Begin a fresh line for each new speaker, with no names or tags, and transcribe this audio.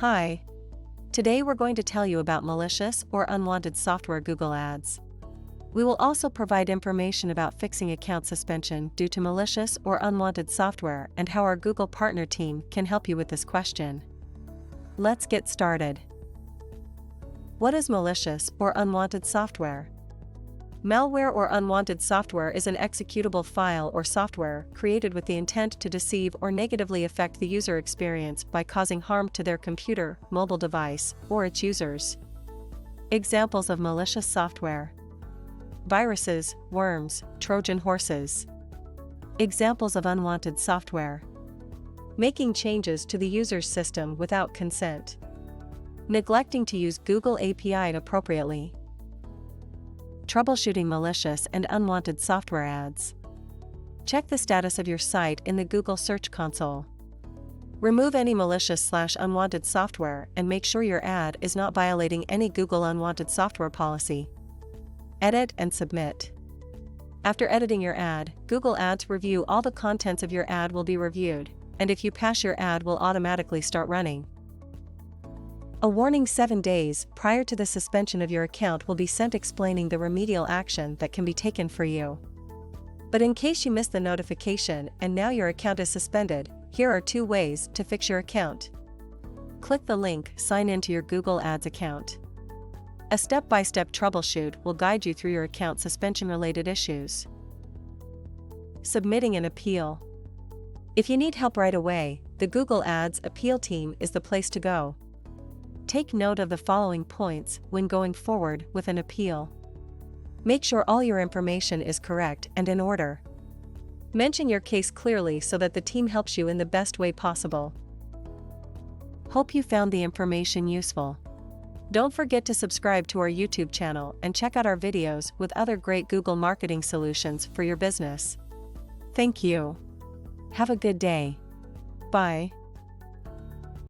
Hi. Today we're going to tell you about malicious or unwanted software Google Ads. We will also provide information about fixing account suspension due to malicious or unwanted software and how our Google partner team can help you with this question. Let's get started. What is malicious or unwanted software? Malware or unwanted software is an executable file or software created with the intent to deceive or negatively affect the user experience by causing harm to their computer, mobile device, or its users. Examples of malicious software: viruses, worms, Trojan horses. Examples of unwanted software: making changes to the user's system without consent, neglecting to use Google API appropriately. Troubleshooting malicious and unwanted software ads. Check the status of your site in the Google Search Console. Remove any malicious/unwanted software and make sure your ad is not violating any Google unwanted software policy. Edit and submit. After editing your ad, Google Ads review all the contents of your ad will be reviewed, and if you pass, your ad will automatically start running. A warning 7 days prior to the suspension of your account will be sent explaining the remedial action that can be taken for you. But in case you missed the notification and now your account is suspended, here are 2 ways to fix your account. Click the link, sign into your Google Ads account. A step-by-step troubleshoot will guide you through your account suspension-related issues. Submitting an appeal. If you need help right away, the Google Ads appeal team is the place to go. Take note of the following points when going forward with an appeal. Make sure all your information is correct and in order. Mention your case clearly so that the team helps you in the best way possible. Hope you found the information useful. Don't forget to subscribe to our YouTube channel and check out our videos with other great Google marketing solutions for your business. Thank you. Have a good day. Bye.